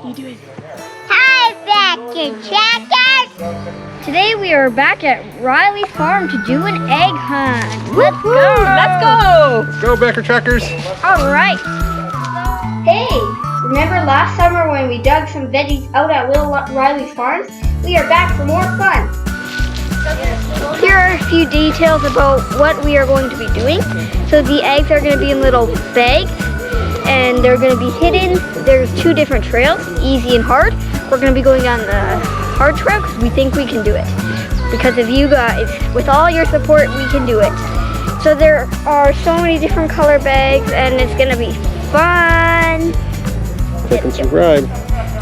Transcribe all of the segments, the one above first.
you doing? Hi, Beck and Checkers! Today we are back at Ryley Farm to do an egg hunt. Let's go! Let's go! Let's go, Becker Truckers. All right. Hey, remember last summer when we dug some veggies out at Lil Ryley Farms? We are back for more fun. Here are a few details about what we are going to be doing. So the eggs are going to be in little bags and they're going to be hidden. There's two different trails, easy and hard. We're going to be going on the hard trail because we think we can do it. Because of you guys, with all your support, we can do it. So there are so many different color bags and it's going to be fun. Click and subscribe.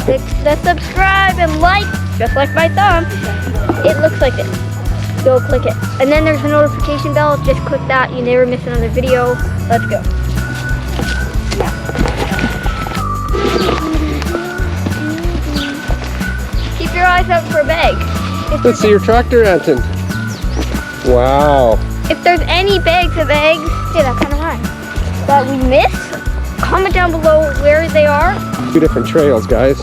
Click the subscribe and like, just like my thumb. It looks like this. Go click it. And then there's a notification bell. Just click that. You never miss another video. Let's go. Keep your eyes out for a bag. Let's see your tractor, Anton. Wow. If there's any bags of eggs, hey, that's kind of mine, that we missed, comment down below where they are. Two different trails, guys.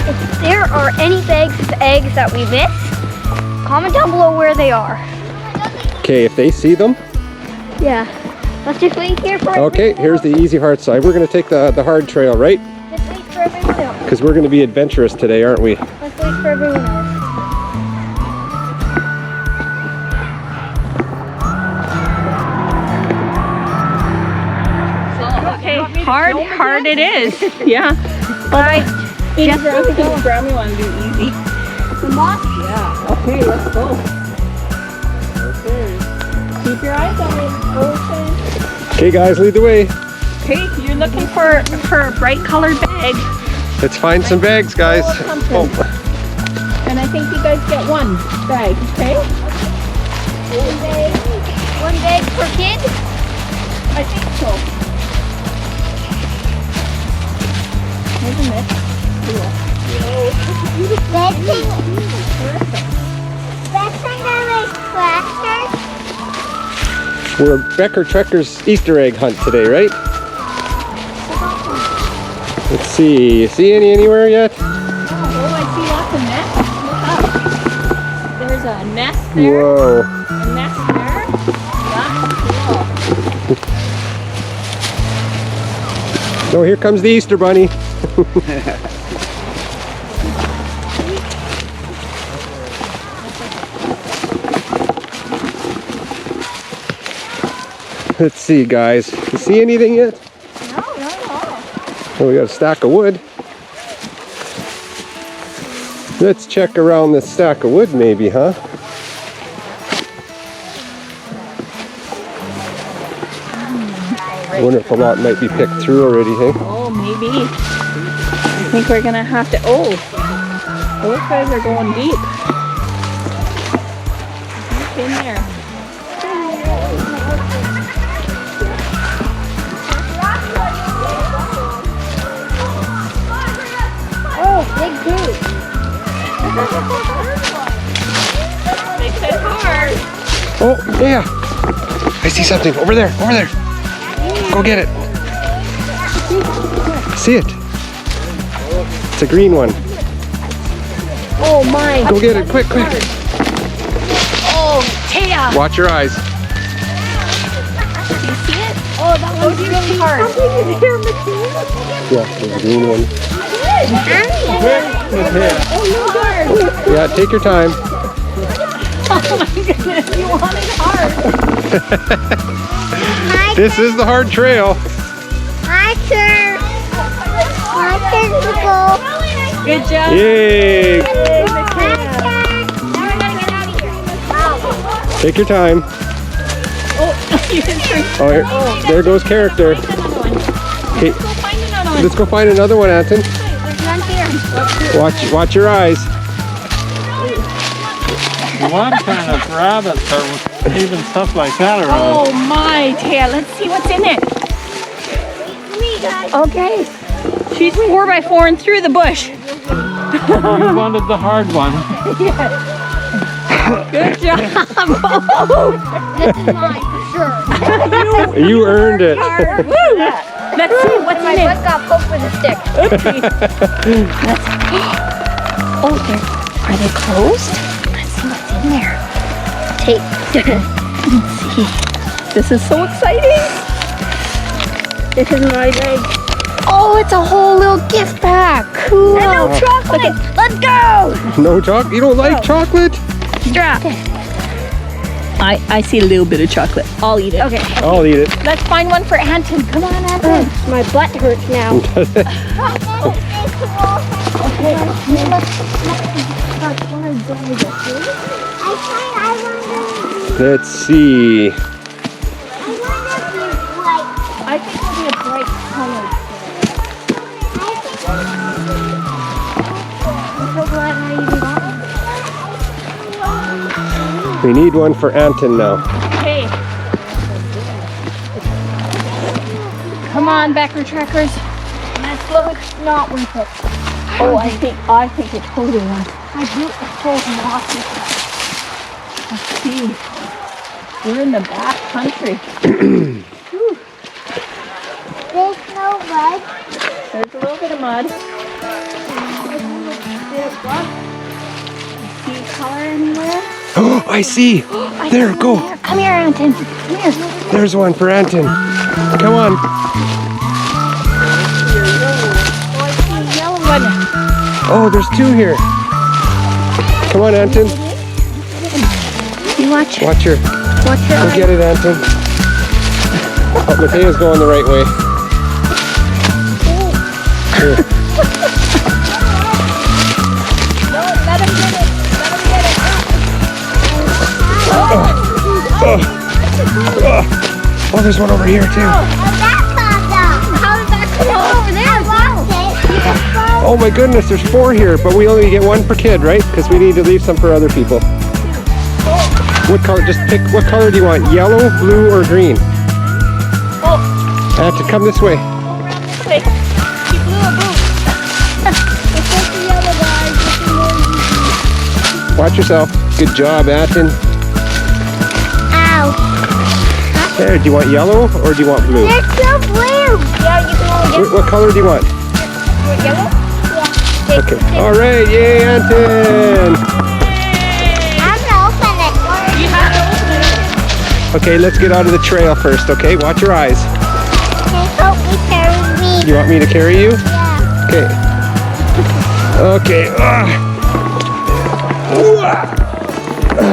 If there are any bags of eggs that we missed, comment down below where they are. Okay, if they see them. Yeah. Let's just wait here for Okay, here's the easy hard side. We're going to take the hard trail, right? Just wait for everyone else. Because we're going to be adventurous today, aren't we? Let's wait for everyone else. Okay, hard it is. Yeah. Bye. Just grab me one, do easy. Come on. Yeah. Okay, let's go. Okay. Keep your eyes on it. Okay. Okay, guys, lead the way. Okay, you're looking for a bright colored bag. Let's find some bags, guys. Oh. And I think you guys get one bag, okay? One bag per kid? I think so. Isn't it? We're a Becker Truckers Easter egg hunt today, right? Let's see. You see any anywhere yet? Oh, I see lots of nests. Look up. There's a nest there. Whoa. A nest there. That's cool. Oh, here comes the Easter Bunny. Let's see, guys. You see anything yet? No, not at all. Oh, we got a stack of wood. Let's check around this stack of wood maybe, huh? I wonder if a lot might be picked through already, hey? Oh, maybe. I think we're gonna have to. Oh, those guys are going deep. Deep in there. Oh, big group. They said hard. Oh, yeah. I see something. Over there. Over there. Go get it. See it. It's a green one. Oh my. Go get it. Quick, quick. Oh, Taya. Watch your eyes. Do you see it? Oh, that one's really hard. Yeah, there's a green one. Yeah, take your time. Oh my goodness, you want it hard. This is the hard trail. My turn. My turn to go. Good job. Yay! My turn. Now we're gonna get out of here. Take your time. Oh, you didn't turn. Oh, here, there goes character. Find another one. Okay, Go find another one. let's go find another one, Anton. There's none here. Watch your eyes. What kind of rabbits or even stuff like that around? Oh my, Taya, let's see what's in it. Me, guys. Okay. She's 4x4 and through the bush. You wanted the hard one. Yes. Good job. This is mine for sure. You earned it. Woo! Let's see, what's My in it? butt got poked with a stick. Oh, are they closed? Let's see what's in there. Tape. Let's see. This is so exciting. This is my bag. Oh, it's a whole little gift pack. Cool. And no chocolate. Let's go. No chocolate? You don't like chocolate? Strap. I see a little bit of chocolate. I'll eat it. Okay. I'll eat it. Let's find one for Anton. Come on, Anton. My butt hurts now. Let's see. I think it'll be a bright color. I'm so glad I even got one. We need one for Anton now. Okay. Come on, Becker Trackers. Let's look. Not worth it. Oh, I think it's totally one. I do. It's so mossy. Let's see. We're in the back country. There's no mud. There's a little bit of mud. See color anywhere? Oh, I see. There, go. Come here, Anton. Come here. There's one for Anton. Come on. Oh, I see a yellow one. Oh, there's two here. Come on, Anton. You watch. Watch her. Watch your Go eyes. get it, Anton. Oh, Matea's going the right way. Here. No, let him get it. Let him get it. Oh, there's one over here, too. How did that come over there? Oh my goodness, there's four here, but we only get one per kid, right? Because we need to leave some for other people. What color? Just pick. What color do you want? Yellow, blue, or green? I have to come this way. He blew a boot. It's just the other guys. It's more easy. Watch yourself. Good job, Anton. Ow. There, do you want yellow or do you want blue? They're so blue. Yeah, you can only get What color do you want? yellow. Yeah. Okay. All right, yay, Anton. I'm gonna open it. You have to open it. Okay, let's get out of the trail first, okay? Watch your eyes. Okay, help me carry me. You want me to carry you? Yeah. Okay. Okay.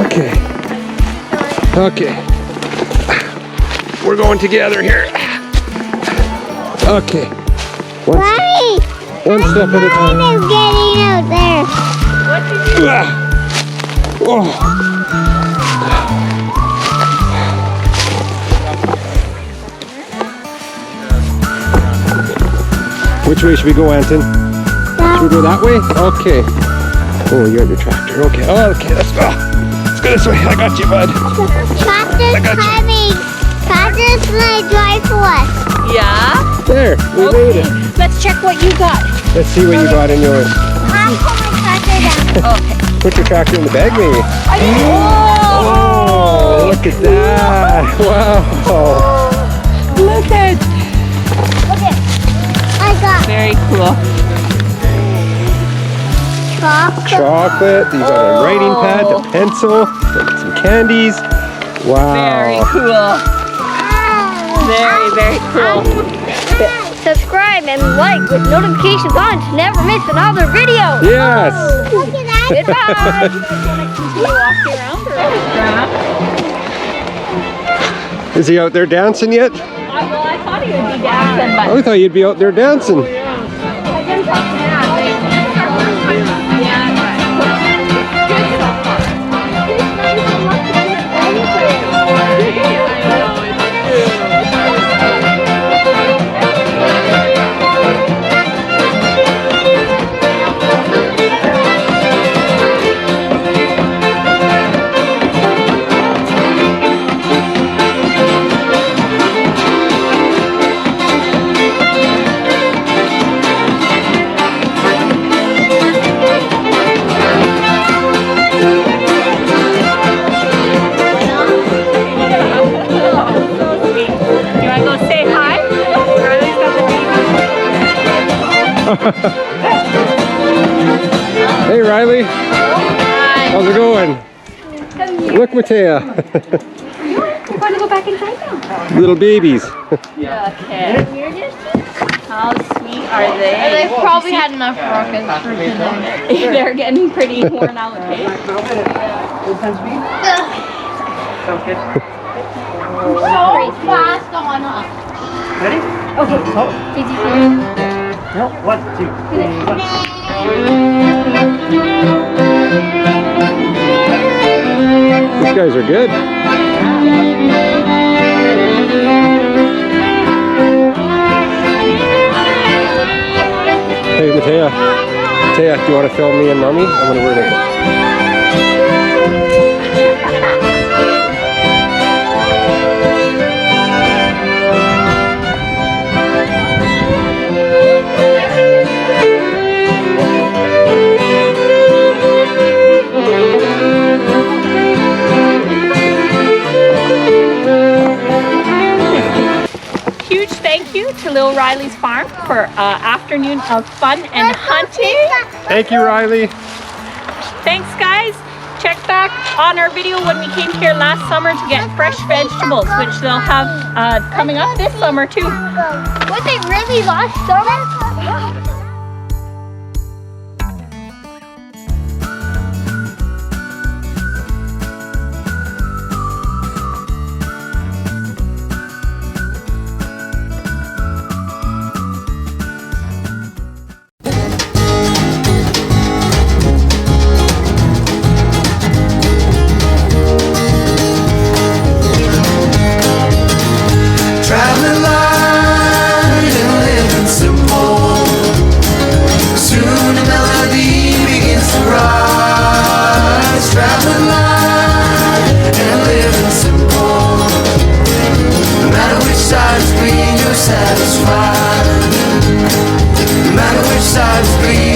Okay. Okay. We're going together here. Okay. Mommy, One step at a time. mine is getting out there. Oh. Which way should we go, Anton? Should we go that way? Okay. Oh, you're on your tractor. Okay. Oh, okay, let's go. Let's go this way. I got you, bud. Tractor's got you. coming. Tractor's gonna drive for us. Yeah? There, we made it. Let's check what you got. Let's see what you got in yours. I'll put my tractor down. Okay. Put your tractor in the bag, maybe. Oh, look at that. Wow. Look at. Okay. I got Very cool. chocolate. Chocolate. You got a writing pad, a pencil, some candies. Wow. Very cool. Very, very cool. Subscribe and like with notifications on to never miss another video. Yes. Look at that. Goodbye. You walk around or Is he out there dancing yet? Well, I thought he would be dancing, but I thought you'd be out there dancing. Ryley. How's it going? Look, Matea. We're going to go back inside now. Little babies. Okay. How sweet are they? They've probably had enough rockets for tonight. They're getting pretty worn out. Okay. So fast on up. Ready? Okay. Easy for you. No, 1, 2, 3, 1. These guys are good. Hey, Matea. Matea, do you want to film me and Mommy? I'm going to wear it. Huge thank you to Lil Ryley's Farm for afternoon of fun and hunting. Thank you, Ryley. Thanks, guys. Check back on our video when we came here last summer to get fresh vegetables, which they'll have coming up this summer too. Was it really last summer? Traveling light and living simple. Soon a melody begins to rise. Traveling light and living simple. No matter which side is green, you're satisfied. No matter which side is green,